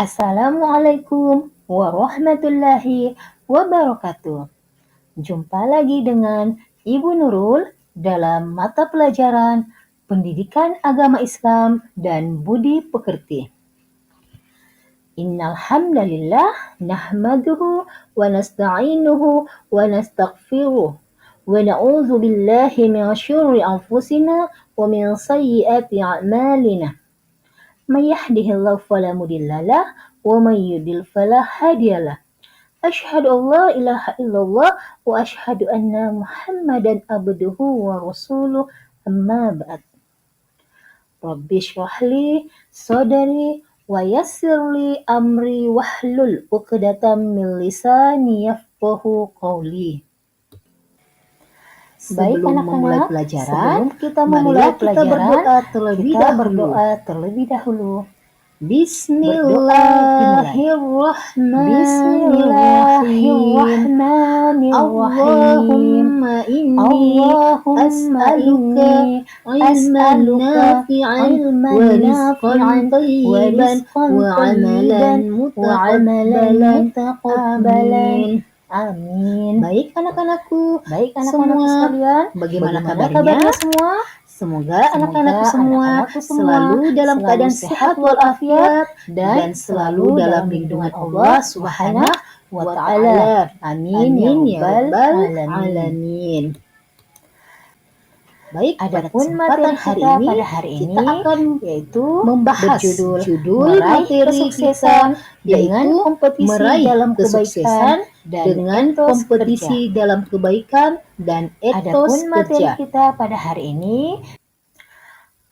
Assalamualaikum warahmatullahi wabarakatuh. Jumpa lagi dengan Ibu Nurul dalam mata pelajaran Pendidikan Agama Islam dan Budi Pekerti. Innal hamdalillah nahmaduhu wa nasta'inuhu wa nastaghfiruh wa na'udzu billahi min syururi anfusina wa min sayyiati a'malina. من يهده الله فلا مضل له ومن يضلل فلا هادي له أشهد أن لا إله إلا الله وأشهد أن محمدا عبده ورسوله أما بعد رب اشرح لي صدري ويسر لي أمري واحلل عقدة من لساني يفقهوا قولي. Baik anak-anak, sebelum kita memulai pelajaran, kita berdoa terlebih dahulu. Bismillahirrahmanirrahim. Allahumma inni as'aluka ilman nafi'an wa amalan mutaqabbalan. Amin. Baik anak-anakku sekalian, bagaimana kabarnya semua? Semoga anak-anakku semua selalu dalam keadaan sehat walafiat dan selalu dalam lindungan Allah Subhanahu wa Ta'ala. Amin ya rabbal alamin. Baik, pada kesempatan hari ini kita akan membahas judul materi kita yaitu meraih dalam kebaikan dengan kompetisi dalam kebaikan dan etos kerja. Kita pada hari ini,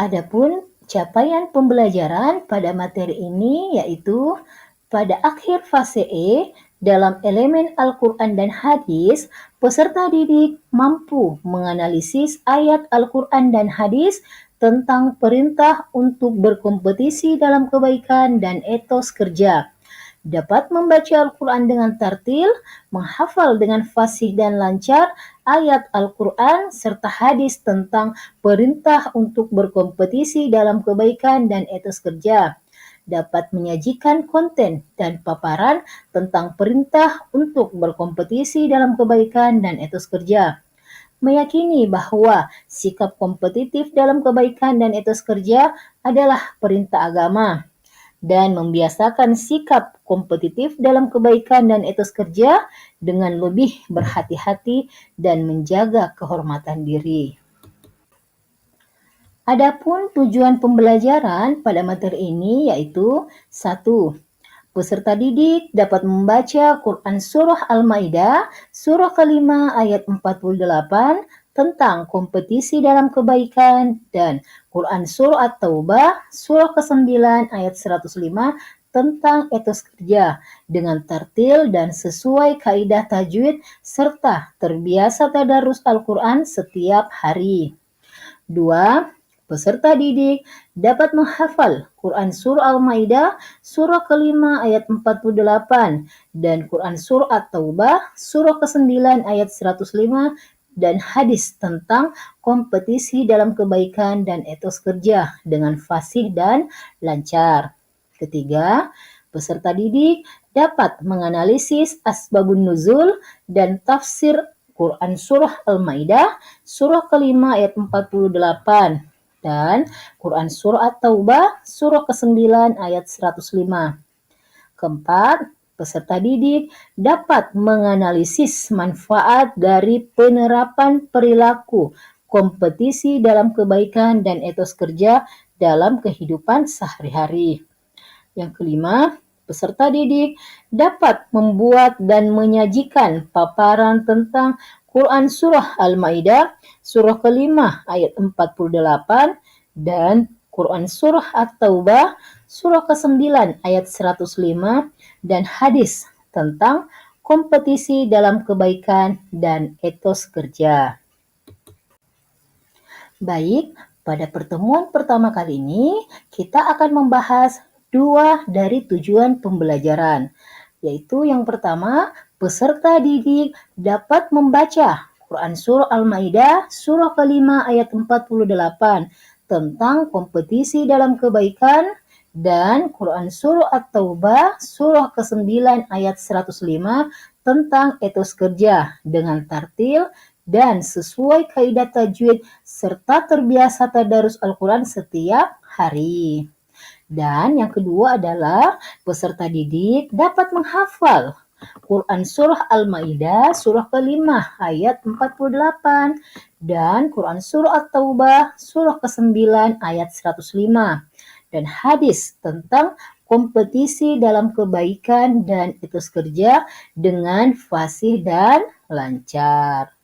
adapun capaian pembelajaran pada materi ini yaitu pada akhir fase E dalam elemen Al-Quran dan Hadis, peserta didik mampu menganalisis ayat Al-Quran dan Hadis tentang perintah untuk berkompetisi dalam kebaikan dan etos kerja. Dapat membaca Al-Quran dengan tartil, menghafal dengan fasih dan lancar ayat Al-Quran serta hadis tentang perintah untuk berkompetisi dalam kebaikan dan etos kerja. Dapat menyajikan konten dan paparan tentang perintah untuk berkompetisi dalam kebaikan dan etos kerja. Meyakini bahwa sikap kompetitif dalam kebaikan dan etos kerja adalah perintah agama dan membiasakan sikap kompetitif dalam kebaikan dan etos kerja dengan lebih berhati-hati dan menjaga kehormatan diri. Adapun tujuan pembelajaran pada materi ini yaitu 1. Peserta didik dapat membaca Quran Surah Al-Maidah, surah kelima ayat 48 tentang kompetisi dalam kebaikan dan Quran Surah At-Taubah, surah ke-9 ayat 105 tentang etos kerja dengan tartil dan sesuai kaidah tajwid serta terbiasa tadarus Al-Quran setiap hari. 2. Peserta didik dapat menghafal Quran Surah Al-Maidah, surah kelima ayat 48 dan Quran Surah At-Taubah, surah ke-9 ayat 105 dan hadis tentang kompetisi dalam kebaikan dan etos kerja dengan fasih dan lancar. 3. Peserta didik dapat menganalisis asbabun nuzul dan tafsir Quran Surah Al-Maidah, surah kelima ayat 48 dan Quran Surah At-Taubah, surah ke-9 ayat 105. 4. Peserta didik dapat menganalisis manfaat dari penerapan perilaku kompetisi dalam kebaikan dan etos kerja dalam kehidupan sehari-hari. Yang kelima, peserta didik dapat membuat dan menyajikan paparan tentang Quran Surah Al-Maidah, surah kelima ayat 48 dan Quran Surah At-Taubah, surah ke-9 ayat 105 dan hadis tentang kompetisi dalam kebaikan dan etos kerja. Baik, pada pertemuan pertama kali ini kita akan membahas 2 dari tujuan pembelajaran, yaitu yang pertama, peserta didik dapat membaca Quran Surah Al-Maidah, surah kelima ayat 48 tentang kompetisi dalam kebaikan dan Quran Surah At-Taubah surah ke-9 ayat 105 tentang etos kerja dengan tartil dan sesuai kaidah tajwid serta terbiasa tadarus Al-Quran setiap hari. Dan yang kedua adalah peserta didik dapat menghafal Quran Surah Al-Ma'idah surah ke-5 ayat 48 dan Quran Surah At-Taubah surah ke-9 ayat 105 dan hadis tentang kompetisi dalam kebaikan dan etos kerja dengan fasih dan lancar.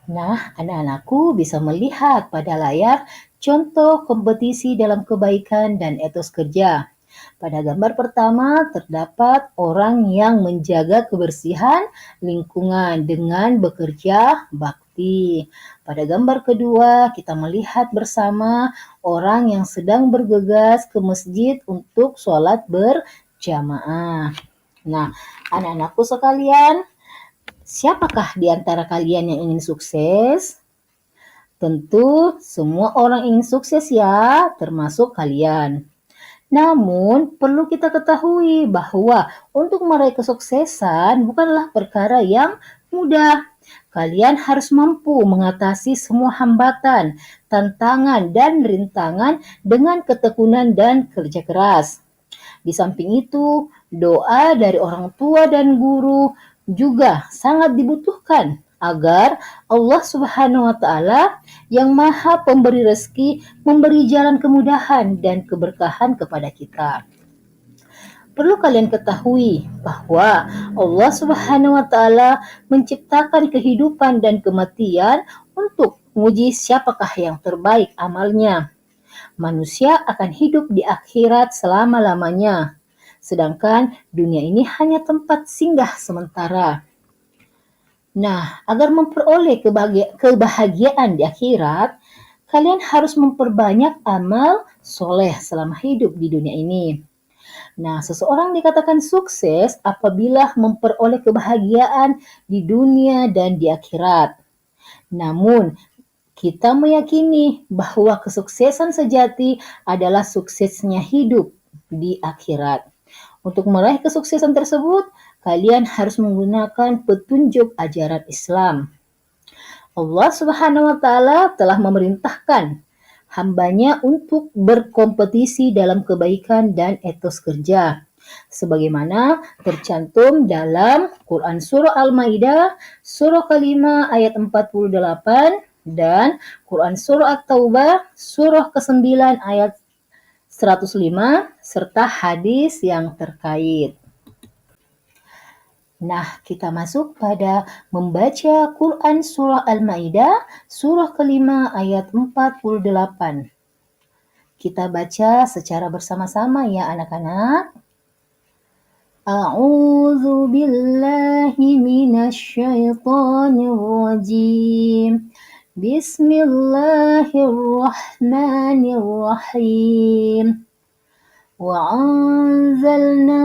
Nah, anak-anakku bisa melihat pada layar contoh kompetisi dalam kebaikan dan etos kerja. Pada gambar pertama terdapat orang yang menjaga kebersihan lingkungan dengan bekerja bakti. Pada gambar kedua kita melihat bersama orang yang sedang bergegas ke masjid untuk sholat berjamaah. Nah, anak-anakku sekalian, siapakah di antara kalian yang ingin sukses? Tentu semua orang ingin sukses ya, termasuk kalian. Namun, perlu kita ketahui bahwa untuk meraih kesuksesan bukanlah perkara yang mudah. Kalian harus mampu mengatasi semua hambatan, tantangan, dan rintangan dengan ketekunan dan kerja keras. Di samping itu, doa dari orang tua dan guru juga sangat dibutuhkan agar Allah Subhanahu wa taala yang Maha Pemberi rezeki memberi jalan kemudahan dan keberkahan kepada kita. Perlu kalian ketahui bahwa Allah Subhanahu wa taala menciptakan kehidupan dan kematian untuk menguji siapakah yang terbaik amalnya. Manusia akan hidup di akhirat selama-lamanya, sedangkan dunia ini hanya tempat singgah sementara. Nah, agar memperoleh kebahagiaan di akhirat, kalian harus memperbanyak amal soleh selama hidup di dunia ini. Nah, seseorang dikatakan sukses apabila memperoleh kebahagiaan di dunia dan di akhirat. Namun, kita meyakini bahwa kesuksesan sejati adalah suksesnya hidup di akhirat. Untuk meraih kesuksesan tersebut, kalian harus menggunakan petunjuk ajaran Islam. Allah Subhanahu wa taala telah memerintahkan hambanya untuk berkompetisi dalam kebaikan dan etos kerja. Sebagaimana tercantum dalam Quran Surah Al-Ma'idah surah ke-5 ayat 48 dan Quran Surah At-Taubah surah ke-9 ayat 105 serta hadis yang terkait. Nah, kita masuk pada membaca Quran Surah Al-Ma'idah surah ke-5 ayat 48. Kita baca secara bersama-sama ya anak-anak. A'udzu billahi minasy syaithanir rajim. Bismillahirrahmanirrahim. وأنزلنا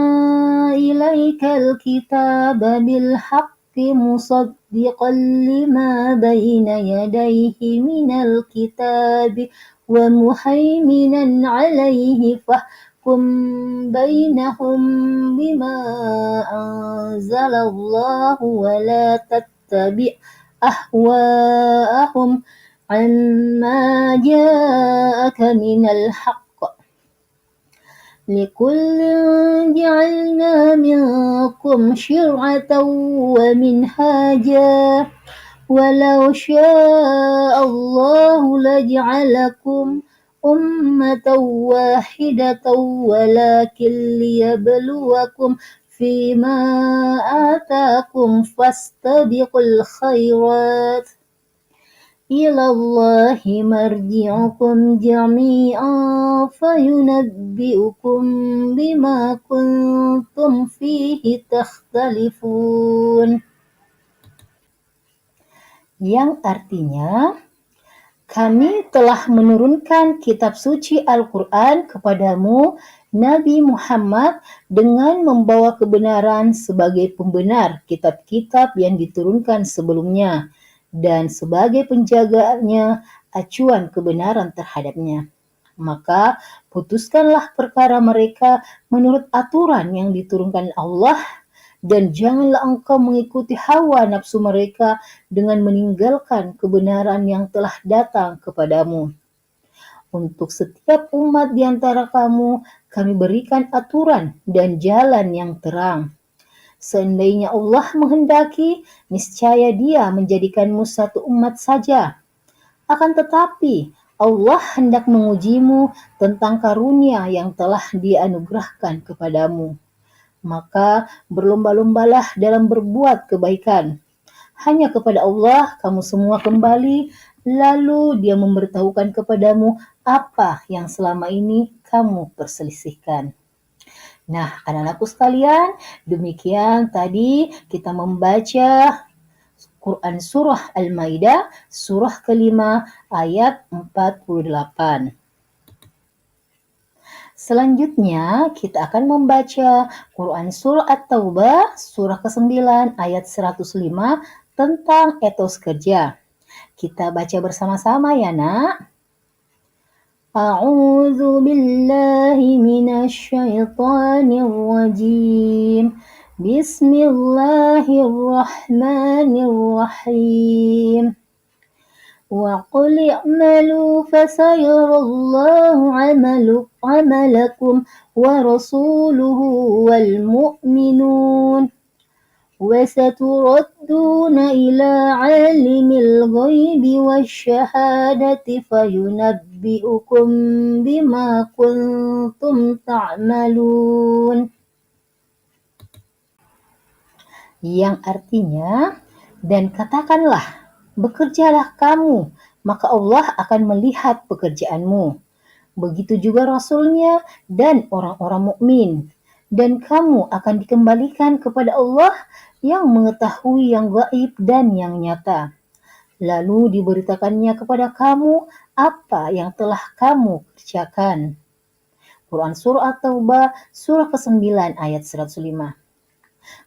إليك الكتاب بالحق مصدقا لما بين يديه من الكتاب ومهيمنا عليه فاحكم بينهم بما أنزل الله ولا تتبع أهواءهم عما جاءك من الحق لكل جعلنا منكم شرعة ومنهاجا ولو شاء الله لجعلكم أمة واحدة ولكن ليبلوكم فيما آتاكم فاستبقوا الخيرات إلى الله مرجعكم جميعا فينبئكم بما كنتم فيه تختلفون. Yang artinya, kami telah menurunkan kitab suci Al-Quran kepadamu, Nabi Muhammad, dengan membawa kebenaran sebagai pembenar kitab-kitab yang diturunkan sebelumnya dan sebagai penjaganya acuan kebenaran terhadapnya. Maka putuskanlah perkara mereka menurut aturan yang diturunkan Allah, dan janganlah engkau mengikuti hawa nafsu mereka dengan meninggalkan kebenaran yang telah datang kepadamu. Untuk setiap umat di antara kamu, kami berikan aturan dan jalan yang terang. Seandainya Allah menghendaki, niscaya Dia menjadikanmu satu umat saja. Akan tetapi, Allah hendak mengujimu tentang karunia yang telah dianugerahkan kepadamu. Maka berlomba-lombalah dalam berbuat kebaikan. Hanya kepada Allah kamu semua kembali, lalu Dia memberitahukan kepadamu apa yang selama ini kamu perselisihkan. Nah, anak-anakku sekalian, demikian tadi kita membaca Quran Surah Al-Maidah, surah kelima ayat 48. Selanjutnya, kita akan membaca Quran Surah At-Taubah, surah ke-9 ayat 105 tentang etos kerja. Kita baca bersama-sama ya, Nak. A'udzu billahi minasy syaithanir rajim. Bismillahirrahmanirrahim. وقل اعملوا فسيرى الله عملكم ورسوله والمؤمنون وستردون إلى عالم الغيب والشهادة فينبئكم بما كنتم تعملون. Yang artinya, dan katakanlah, bekerjalah kamu, maka Allah akan melihat pekerjaanmu. Begitu juga Rasulnya dan orang-orang mukmin. Dan kamu akan dikembalikan kepada Allah yang mengetahui yang gaib dan yang nyata. Lalu diberitakannya kepada kamu apa yang telah kamu kerjakan. Quran Surah At-Taubah, surah ke-9 ayat 105.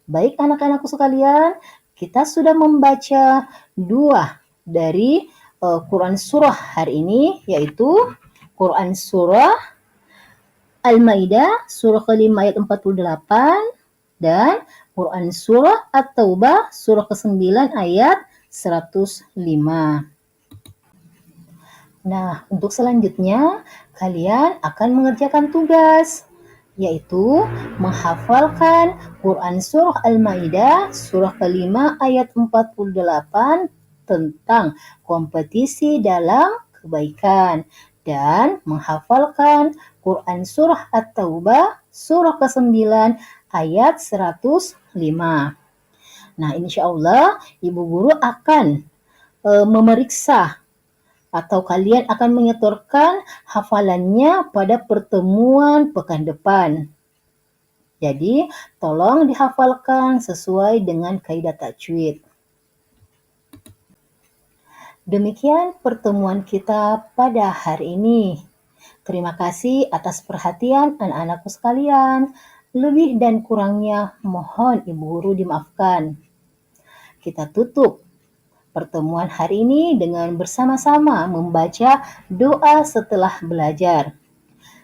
Baik anak-anakku sekalian, kita sudah membaca dua dari Quran Surah hari ini, yaitu Quran Surah Al-Maidah, surah ke-5 ayat 48, dan Quran Surah At-Taubah, surah ke-9 ayat 105. Nah, untuk selanjutnya, kalian akan mengerjakan tugas, yaitu menghafalkan Quran Surah Al-Maidah, surah ke-5 ayat 48 tentang kompetisi dalam kebaikan, dan menghafalkan Quran Surah At-Taubah, surah ke-9 ayat 105. Nah, insya Allah Ibu Guru akan memeriksa atau kalian akan menyetorkan hafalannya pada pertemuan pekan depan. Jadi, tolong dihafalkan sesuai dengan kaidah tajwid. Demikian pertemuan kita pada hari ini. Terima kasih atas perhatian anak-anakku sekalian. Lebih dan kurangnya mohon Ibu Guru dimaafkan. Kita tutup pertemuan hari ini dengan bersama-sama membaca doa setelah belajar.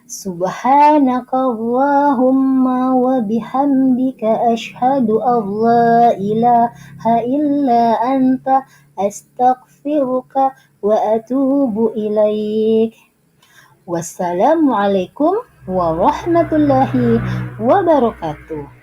Subhanakallahumma wa bihamdika asyhadu an la ilaha illa anta astaghfiruka wa atubu ilaik. Wassalamualaikum warahmatullahi wabarakatuh.